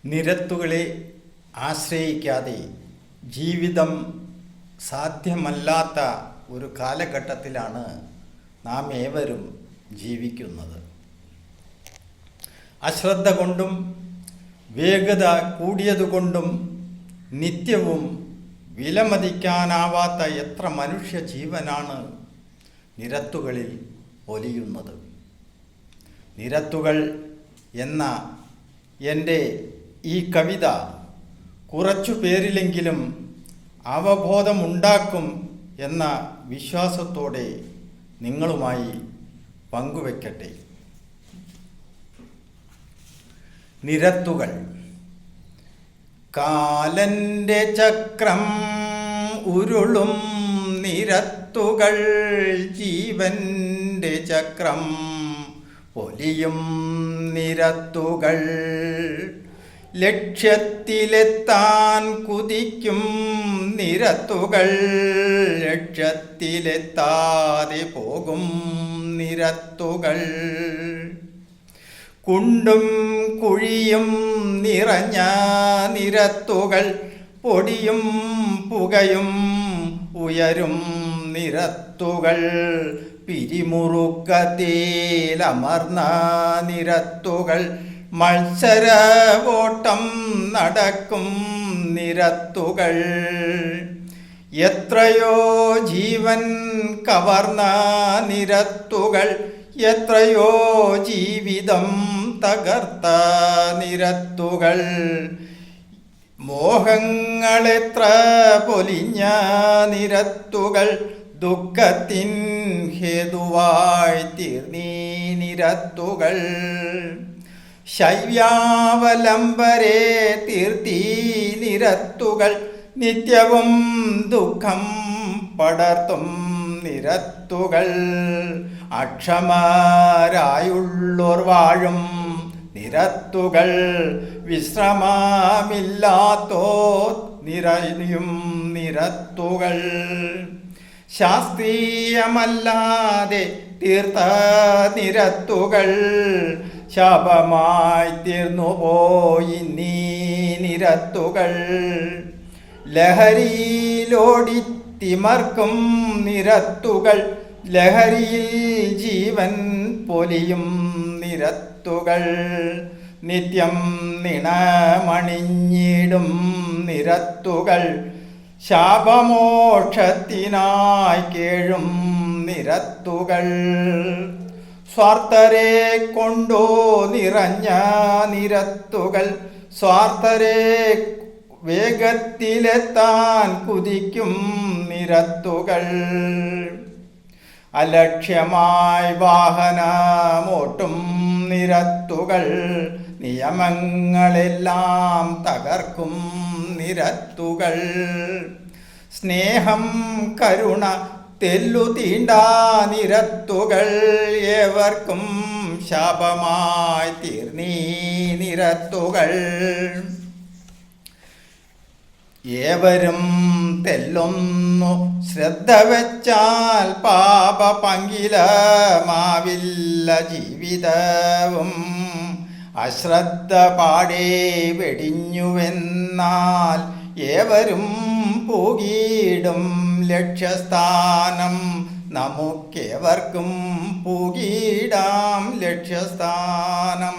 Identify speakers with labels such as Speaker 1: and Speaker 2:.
Speaker 1: നിരത്തുകളെ ആശ്രയിക്കാതെ ജീവിതം സാധ്യമല്ലാത്ത ഒരു കാലഘട്ടത്തിലാണ് നാം ഏവരും ജീവിക്കുന്നത്. അശ്രദ്ധ കൊണ്ടും വേഗത കൂടിയതുകൊണ്ടും നിത്യവും വിലമതിക്കാനാവാത്ത എത്ര മനുഷ്യ ജീവനാണ് നിരത്തുകളിൽ പൊലിയുന്നത്. നിരത്തുകൾ എന്ന എൻ്റെ ഈ കവിത കുറച്ചു പേരിലെങ്കിലും അവബോധമുണ്ടാക്കും എന്ന വിശ്വാസത്തോടെ നിങ്ങളുമായി പങ്കുവെക്കട്ടെ. നിരത്തുകൾ. കാലൻ്റെ ചക്രം ഉരുളും നിരത്തുകൾ, ജീവൻ്റെ ചക്രം പൊലിയും നിരത്തുകൾ. ലക്ഷ്യത്തിലെത്താൻ കുതിക്കും നിരത്തുകൾ, ലക്ഷ്യത്തിലെത്താതെ പോകും നിരത്തുകൾ. കുണ്ടും കുഴിയും നിറഞ്ഞ നിരത്തുകൾ, പൊടിയും പുകയും ഉയരും നിരത്തുകൾ. പിരിമുറുക്കത്തിലമർന്ന നിരത്തുകൾ, മത്സരവോട്ടം നടക്കും നിരത്തുകൾ. എത്രയോ ജീവൻ കവർന്ന നിരത്തുകൾ, എത്രയോ ജീവിതം തകർത്ത നിരത്തുകൾ. മോഹങ്ങളെത്ര പൊലിഞ്ഞ നിരത്തുകൾ, ദുഃഖത്തിൻ ഹേതുവായി തീർന്നീ നിരത്തുകൾ. ശൈവ്യാവലംബരെ തീർത്തീ നിരത്തുകൾ, നിത്യവും ദുഃഖം പടർത്തും നിരത്തുകൾ. അക്ഷമരായുള്ളോർ വാഴും നിരത്തുകൾ, വിശ്രമമില്ലാത്തോർ നിറയും നിരത്തുകൾ. ശാസ്ത്രീയമല്ലാതെ തീർത്ത നിരത്തുകൾ, ശാപമായി തീർന്നുപോയി നീ നിരത്തുകൾ. ലഹരിയിലോടിത്തിമർക്കും നിരത്തുകൾ, ലഹരിയിൽ ജീവൻ പൊലിയും നിരത്തുകൾ. നിത്യം നിണമണിഞ്ഞിടും നിരത്തുകൾ, ശാപമോക്ഷത്തിനായി കേഴും നിരത്തുകൾ. സ്വാർത്ഥരെ കൊണ്ടോ നിറഞ്ഞ നിരത്തുകൾ, സ്വാർത്ഥരെ വേഗത്തിലെത്താൻ കുതിക്കും നിരത്തുകൾ. അലക്ഷ്യമായി വാഹനമോട്ടും നിരത്തുകൾ, നിയമങ്ങളെല്ലാം തകർക്കും നിരത്തുകൾ. സ്നേഹം കരുണ തെല്ലു തീണ്ട നിരത്തുകൾ, ഏവർക്കും ശാപമായി തീർന്നീ നിരത്തുകൾ. ഏവരും തെല്ലൊന്നു ശ്രദ്ധ വെച്ചാൽ പാപ പങ്കിലമാവില്ല ജീവിതവും. അശ്രദ്ധ പാടേ വെടിഞ്ഞുവെന്നാൽ ഏവരും പൂകിയിടും ലക്ഷ്യസ്ഥാനം. നമുക്കേവർക്കും പൂകിയിടാം ലക്ഷ്യസ്ഥാനം.